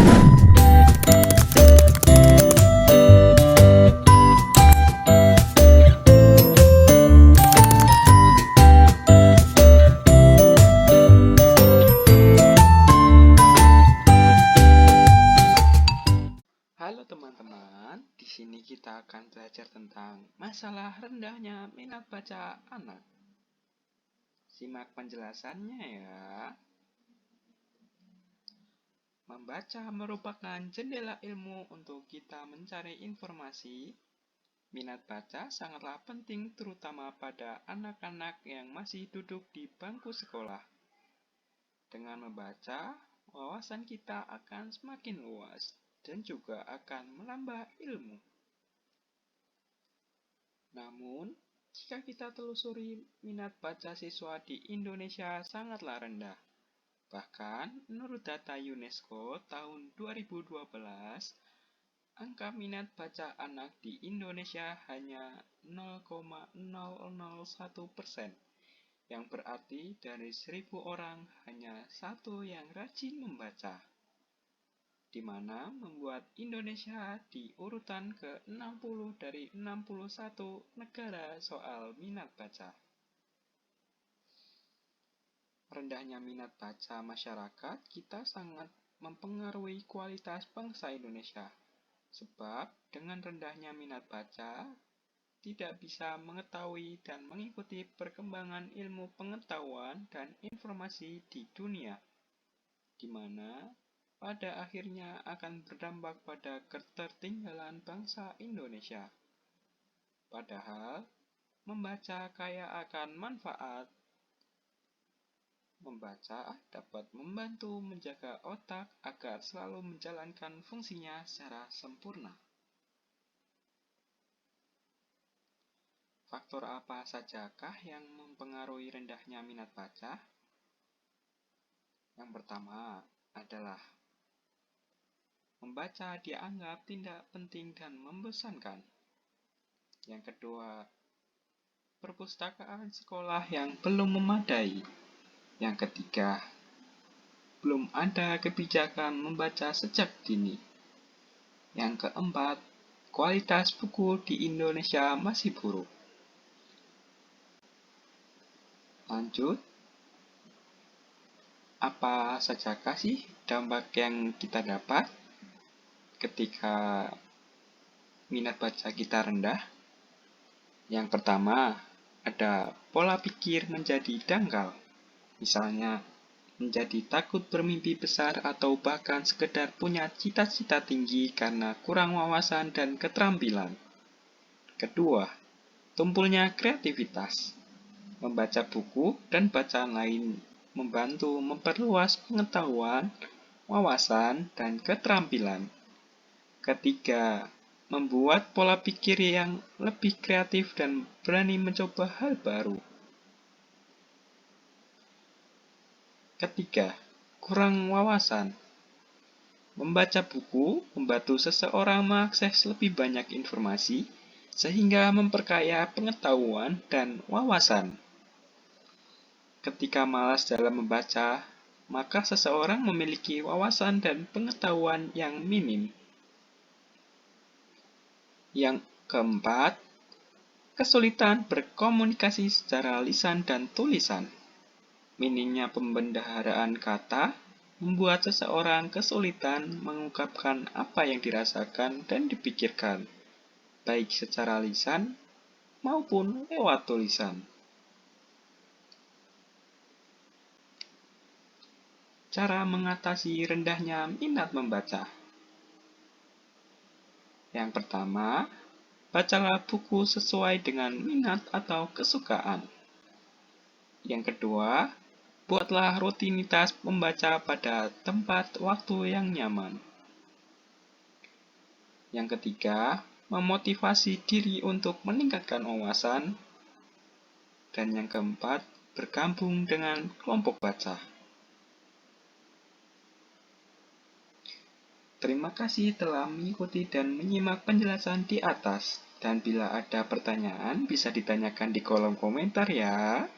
Halo teman-teman, di sini kita akan belajar tentang masalah rendahnya minat baca anak. Simak penjelasannya ya. Membaca merupakan jendela ilmu untuk kita mencari informasi. Minat baca sangatlah penting terutama pada anak-anak yang masih duduk di bangku sekolah. Dengan membaca, wawasan kita akan semakin luas dan juga akan menambah ilmu. Namun, jika kita telusuri minat baca siswa di Indonesia sangatlah rendah. Bahkan, menurut data UNESCO tahun 2012, angka minat baca anak di Indonesia hanya 0,001%, yang berarti dari 1.000 orang hanya satu yang rajin membaca, di mana membuat Indonesia di urutan ke-60 dari 61 negara soal minat baca. Rendahnya minat baca masyarakat kita sangat mempengaruhi kualitas bangsa Indonesia, sebab dengan rendahnya minat baca tidak bisa mengetahui dan mengikuti perkembangan ilmu pengetahuan dan informasi di dunia, di mana pada akhirnya akan berdampak pada ketertinggalan bangsa Indonesia. Padahal, membaca kaya akan manfaat. Membaca dapat membantu menjaga otak agar selalu menjalankan fungsinya secara sempurna. Faktor apa sajakah yang mempengaruhi rendahnya minat baca? Yang pertama adalah membaca dianggap tidak penting dan membosankan. Yang kedua, perpustakaan sekolah yang belum memadai. Yang ketiga, belum ada kebijakan membaca sejak dini. Yang keempat, kualitas buku di Indonesia masih buruk. Lanjut, apa sajakah sih dampak yang kita dapat ketika minat baca kita rendah? Yang pertama, ada pola pikir menjadi dangkal. Misalnya, menjadi takut bermimpi besar atau bahkan sekedar punya cita-cita tinggi karena kurang wawasan dan keterampilan. Kedua, tumpulnya kreativitas. Membaca buku dan bacaan lain membantu memperluas pengetahuan, wawasan, dan keterampilan. Ketiga, membuat pola pikir yang lebih kreatif dan berani mencoba hal baru. Ketiga, kurang wawasan. Membaca buku membantu seseorang mengakses lebih banyak informasi sehingga memperkaya pengetahuan dan wawasan. Ketika malas dalam membaca, maka seseorang memiliki wawasan dan pengetahuan yang minim. Yang keempat, kesulitan berkomunikasi secara lisan dan tulisan. Minimnya pembendaharaan kata membuat seseorang kesulitan mengungkapkan apa yang dirasakan dan dipikirkan, baik secara lisan maupun lewat tulisan. Cara mengatasi rendahnya minat membaca. Yang pertama, bacalah buku sesuai dengan minat atau kesukaan. Yang kedua, buatlah rutinitas membaca pada tempat waktu yang nyaman. Yang ketiga, memotivasi diri untuk meningkatkan wawasan. Dan yang keempat, bergabung dengan kelompok baca. Terima kasih telah mengikuti dan menyimak penjelasan di atas. Dan bila ada pertanyaan, bisa ditanyakan di kolom komentar ya.